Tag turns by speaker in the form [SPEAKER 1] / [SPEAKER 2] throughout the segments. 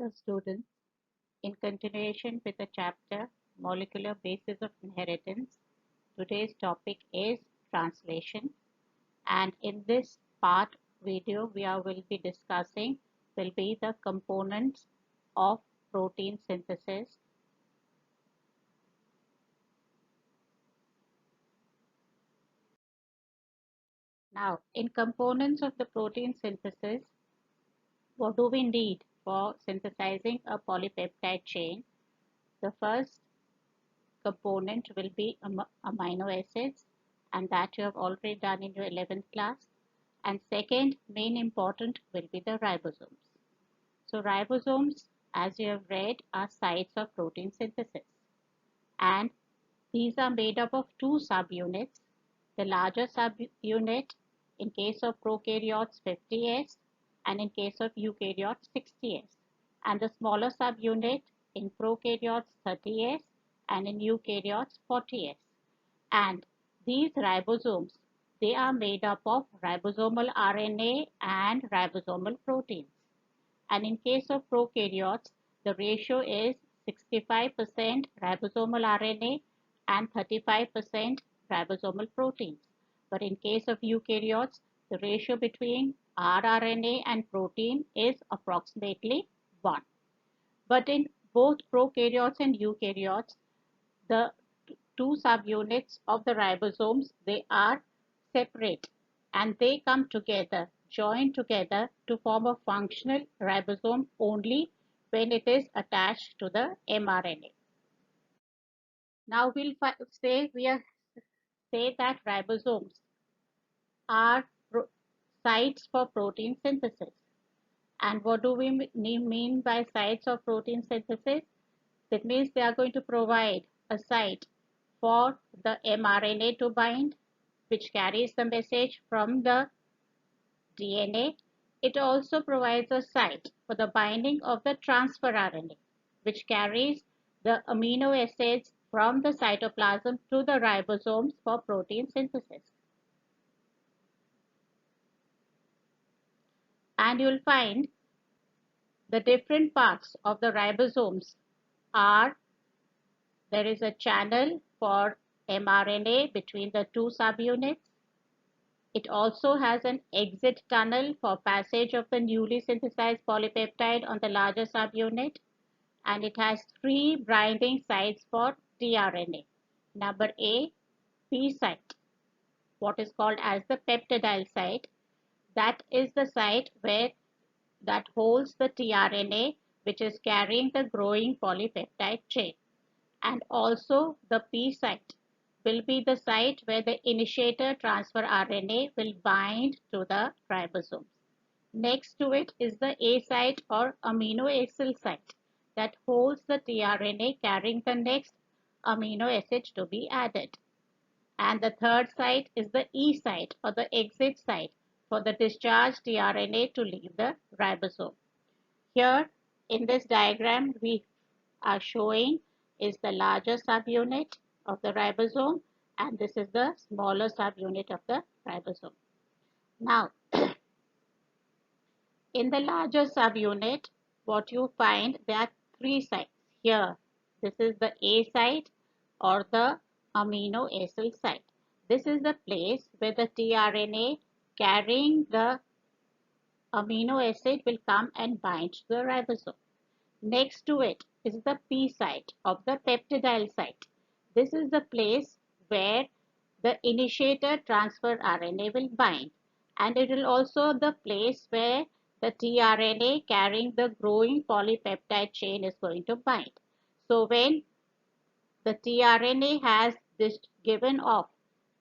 [SPEAKER 1] Hello students, in continuation with the chapter Molecular Basis of Inheritance, today's topic is translation, and in this part video will be discussing will be the components of protein synthesis. Now, in components of the protein synthesis, what do we need for synthesizing a polypeptide chain? The first component will be amino acids, and that you have already done in your 11th class. And second main important will be the ribosomes. So ribosomes, as you have read, are sites of protein synthesis, and these are made up of two subunits. The larger subunit in case of prokaryotes 50S, and in case of eukaryotes 60S, and the smaller subunit in prokaryotes 30S and in eukaryotes 40S. And these ribosomes, they are made up of ribosomal RNA and ribosomal proteins. And in case of prokaryotes, the ratio is 65% ribosomal RNA and 35% ribosomal proteins. But in case of eukaryotes, the ratio between rRNA and protein is approximately 1. But in both prokaryotes and eukaryotes, the two subunits of the ribosomes, they are separate and they come together, join together to form a functional ribosome only when it is attached to the mRNA. Now we'll say that ribosomes are sites for protein synthesis. And what do we mean by sites of protein synthesis? That means they are going to provide a site for the mRNA to bind, which carries the message from the DNA. It also provides a site for the binding of the transfer RNA, which carries the amino acids from the cytoplasm to the ribosomes for protein synthesis. And you'll find the different parts of the ribosomes are, there is a channel for mRNA between the two subunits. It also has an exit tunnel for passage of the newly synthesized polypeptide on the larger subunit, and it has three binding sites for tRNA. Number A, P site, what is called as the peptidyl site. That is the site that holds the tRNA, which is carrying the growing polypeptide chain. And also the P site will be the site where the initiator transfer RNA will bind to the ribosomes. Next to it is the A site or amino acyl site that holds the tRNA carrying the next amino acid to be added. And the third site is the E site or the exit site for the discharged tRNA to leave the ribosome. Here in this diagram we are showing is the larger subunit of the ribosome, and this is the smaller subunit of the ribosome. Now, in the larger subunit, what you find, there are three sites. Here, this is the A site or the amino acyl site. This is the place where the tRNA carrying the amino acid will come and bind to the ribosome. Next to it is the P site of the peptidyl site. This is the place where the initiator transfer RNA will bind, and it will also the place where the tRNA carrying the growing polypeptide chain is going to bind. So when the tRNA has this given off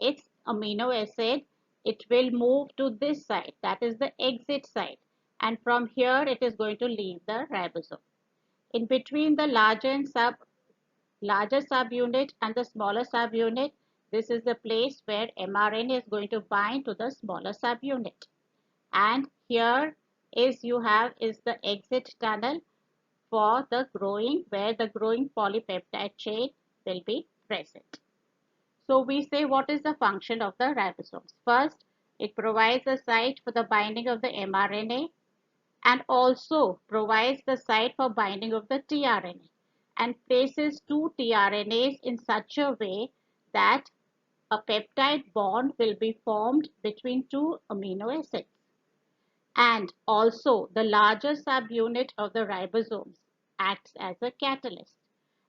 [SPEAKER 1] its amino acid, it will move to this side, that is the exit side, and from here it is going to leave the ribosome. In between the larger subunit and the smaller subunit, this is the place where mRNA is going to bind to the smaller subunit. And here is the exit tunnel for the growing, where the growing polypeptide chain will be present. So we say what is the function of the ribosomes. First, it provides a site for the binding of the mRNA. and also provides the site for binding of the tRNA and places two tRNAs in such a way that a peptide bond will be formed between two amino acids. And also the larger subunit of the ribosomes acts as a catalyst,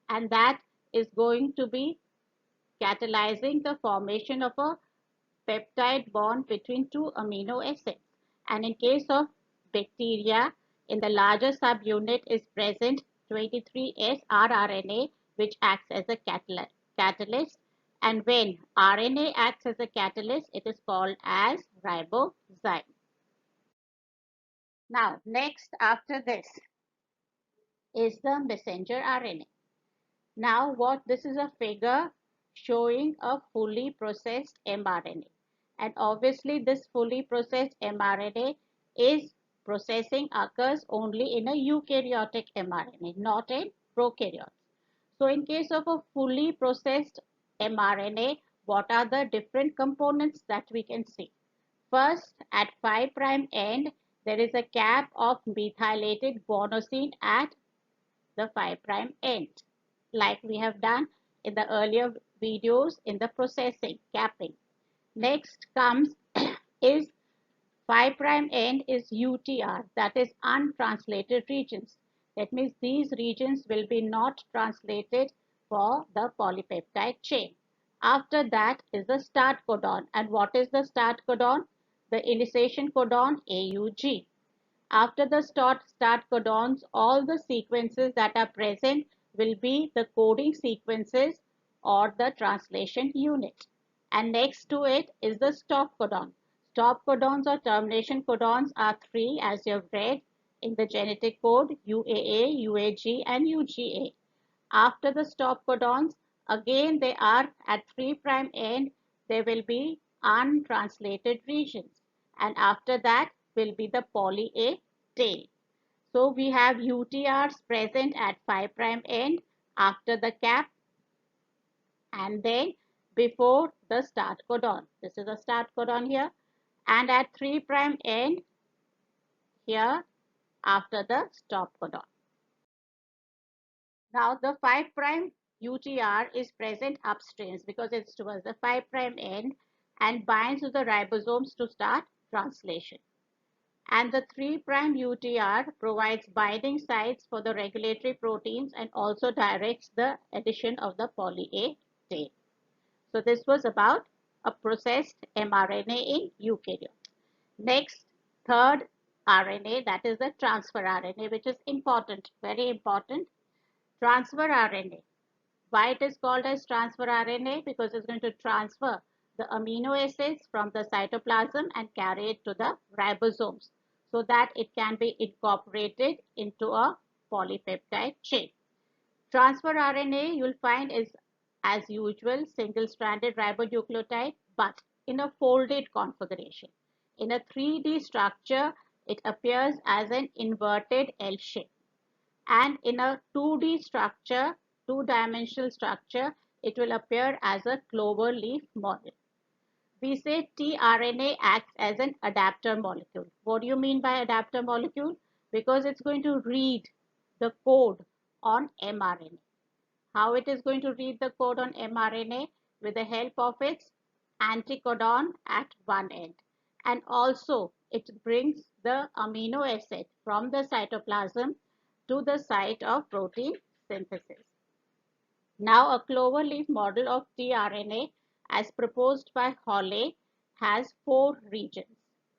[SPEAKER 1] and that is going to be catalyzing the formation of a peptide bond between two amino acids. And in case of bacteria, in the larger subunit is present 23S rRNA, which acts as a catalyst. And when RNA acts as a catalyst, it is called as ribozyme. Now, next after this is the messenger RNA. Now, what this is a figure showing a fully processed mRNA. And obviously, this fully processed mRNA is processing occurs only in a eukaryotic mRNA, not in prokaryotes. So, in case of a fully processed mRNA, what are the different components that we can see? First, at 5' end, there is a cap of methylated guanosine at the 5' end, like we have done in the earlier videos in the processing capping. Next comes is 5' end is UTR, that is untranslated regions. That means these regions will be not translated for the polypeptide chain. After that is the start codon. And what is the start codon? The initiation codon AUG. After the start codons, all the sequences that are present will be the coding sequences or the translation unit. And next to it is the stop codon. Stop codons or termination codons are three, as you have read in the genetic code: UAA, UAG, and UGA. After the stop codons, again they are at 3' end, there will be untranslated regions. And after that will be the poly A tail. So we have UTRs present at 5' end after the cap and then before the start codon. This is a start codon here, and at 3' end here after the stop codon. Now the 5' UTR is present upstream because it's towards the 5' end and binds to the ribosomes to start translation. And the 3' UTR provides binding sites for the regulatory proteins and also directs the addition of the poly A tail. So this was about a processed mRNA in eukaryote. Next, third RNA, that is the transfer RNA, which is important, very important. Transfer RNA. Why it is called as transfer RNA? Because it's going to transfer the amino acids from the cytoplasm and carry it to the ribosomes so that it can be incorporated into a polypeptide chain. Transfer RNA you'll find is as usual single-stranded ribonucleotide but in a folded configuration. In a 3D structure, it appears as an inverted L shape. And in a 2D structure, two-dimensional structure, it will appear as a clover leaf model. We say tRNA acts as an adapter molecule. What do you mean by adapter molecule? Because it's going to read the code on mRNA. How it is going to read the code on mRNA? With the help of its anticodon at one end. And also it brings the amino acid from the cytoplasm to the site of protein synthesis. Now, a clover leaf model of tRNA as proposed by Holle has four regions.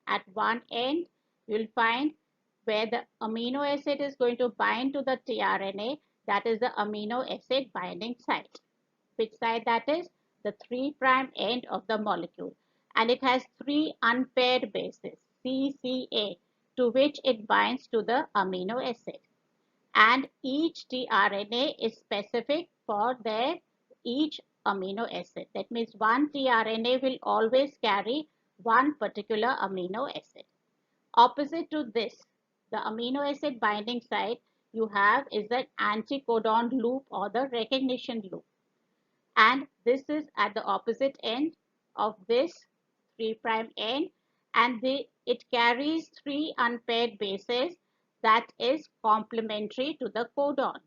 [SPEAKER 1] At one end, you'll find where the amino acid is going to bind to the tRNA, that is the amino acid binding site. Which site that is? The 3' end of the molecule. And it has three unpaired bases, CCA, to which it binds to the amino acid. And each tRNA is specific for their each amino acid. That means one tRNA will always carry one particular amino acid. Opposite to this, the amino acid binding site you have is the anticodon loop or the recognition loop. And this is at the opposite end of this 3' end, and it carries three unpaired bases that is complementary to the codon.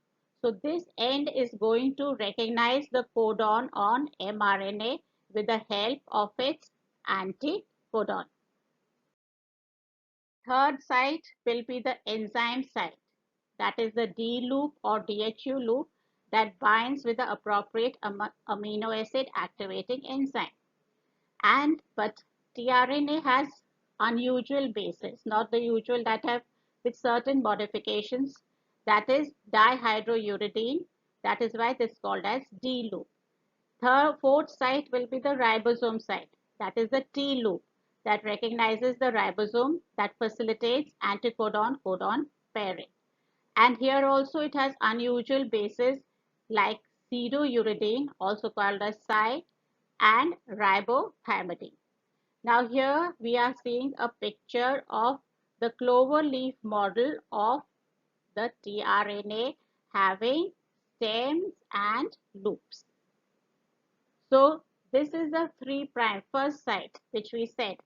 [SPEAKER 1] So this end is going to recognize the codon on mRNA with the help of its anticodon. Third site will be the enzyme site. That is the D loop or DHU loop that binds with the appropriate amino acid activating enzyme. But tRNA has unusual bases, not the usual, that have with certain modifications. That is dihydrouridine. That is why this is called as D loop. Fourth site will be the ribosome site. That is the T loop that recognizes the ribosome that facilitates anticodon-codon pairing. And here also it has unusual bases like pseudouridine, also called as Psi, and ribopyrimidine. Now here we are seeing a picture of the clover leaf model of the tRNA having stems and loops. So this is the 3' first site which we said,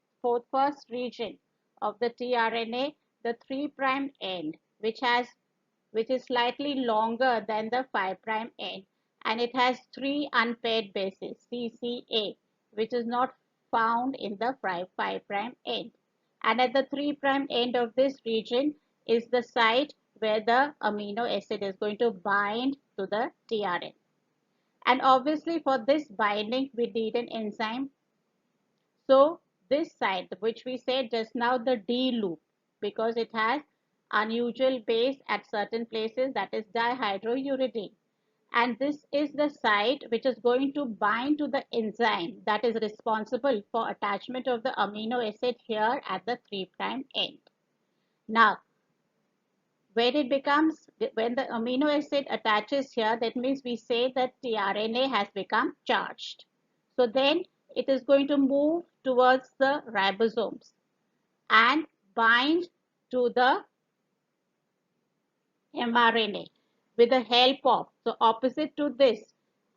[SPEAKER 1] first region of the tRNA, the 3' end which is slightly longer than the 5' end, and it has 3 unpaired bases CCA, which is not found in the 5' end. And at the 3' end of this region is the site where the amino acid is going to bind to the tRNA. And obviously for this binding, we need an enzyme. So this site, which we said just now, the D loop, because it has unusual base at certain places, that is dihydrouridine. And this is the site which is going to bind to the enzyme that is responsible for attachment of the amino acid here at the 3' end. Now, when the amino acid attaches here, that means we say that tRNA has become charged. So then it is going to move towards the ribosomes and bind to the mRNA with the help of, so opposite to this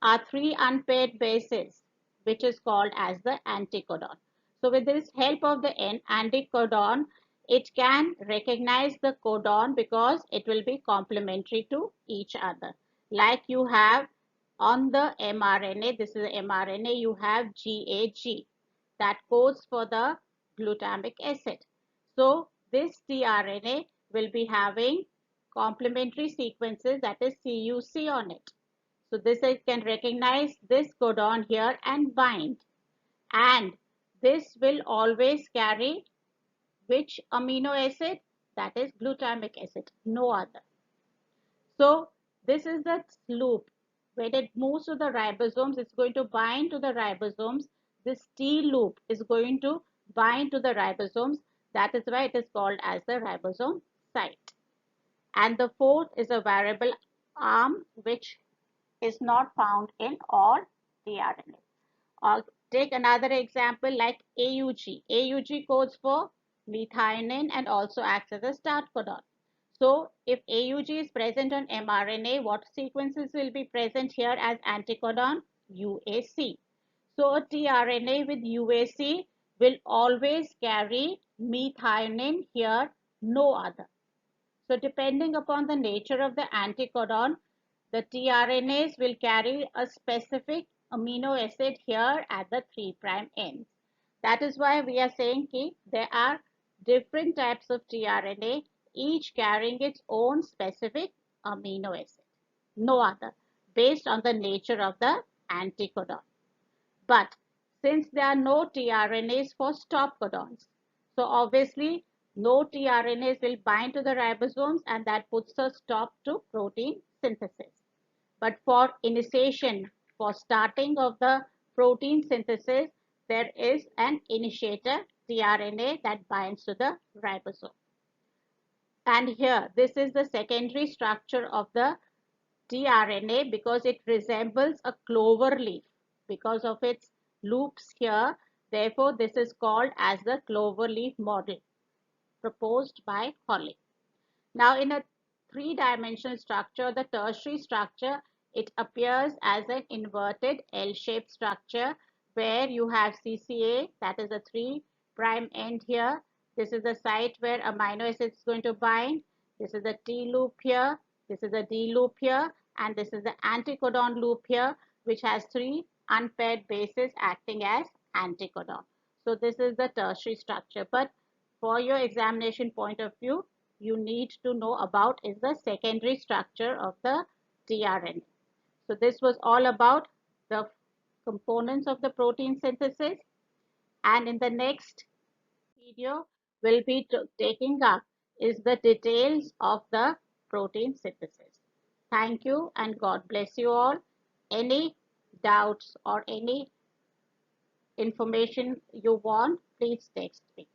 [SPEAKER 1] are 3 unpaired bases, which is called as the anticodon. So with this help of the anticodon, it can recognize the codon because it will be complementary to each other. Like you have on the mRNA, this is the mRNA, you have GAG that codes for the glutamic acid. So this tRNA will be having complementary sequences, that is CUC on it. So this can recognize this codon here and bind. And this will always carry which amino acid? That is glutamic acid, no other. So this is the loop. When it moves to the ribosomes, it's going to bind to the ribosomes. This T loop is going to bind to the ribosomes. That is why it is called as the ribosome site. And the fourth is a variable arm, which is not found in all tRNA. Or take another example like AUG. AUG codes for methionine and also acts as a start codon. So if AUG is present on mRNA, what sequences will be present here as anticodon? UAC. So a tRNA with UAC will always carry methionine here, no other. So depending upon the nature of the anticodon, the tRNAs will carry a specific amino acid here at the 3' ends. That is why we are saying that there are different types of tRNA, each carrying its own specific amino acid, no other, based on the nature of the anticodon. But since there are no tRNAs for stop codons, so obviously no tRNAs will bind to the ribosomes, and that puts a stop to protein synthesis. But for initiation, for starting of the protein synthesis, there is an initiator tRNA that binds to the ribosome. And here, this is the secondary structure of the tRNA because it resembles a clover leaf because of its loops here. Therefore, this is called as the clover leaf model proposed by Holling. Now, in a three-dimensional structure, the tertiary structure, it appears as an inverted L-shaped structure where you have CCA, that is a 3' end here. This is the site where amino acid is going to bind. This is the T loop here, this is the D loop here, and this is the anticodon loop here, which has three unpaired bases acting as anticodon. So this is the tertiary structure. But for your examination point of view, you need to know about is the secondary structure of the tRNA. So this was all about the components of the protein synthesis. And in the next video, we'll be taking up is the details of the protein synthesis. Thank you and God bless you all. Any doubts or any information you want, please text me.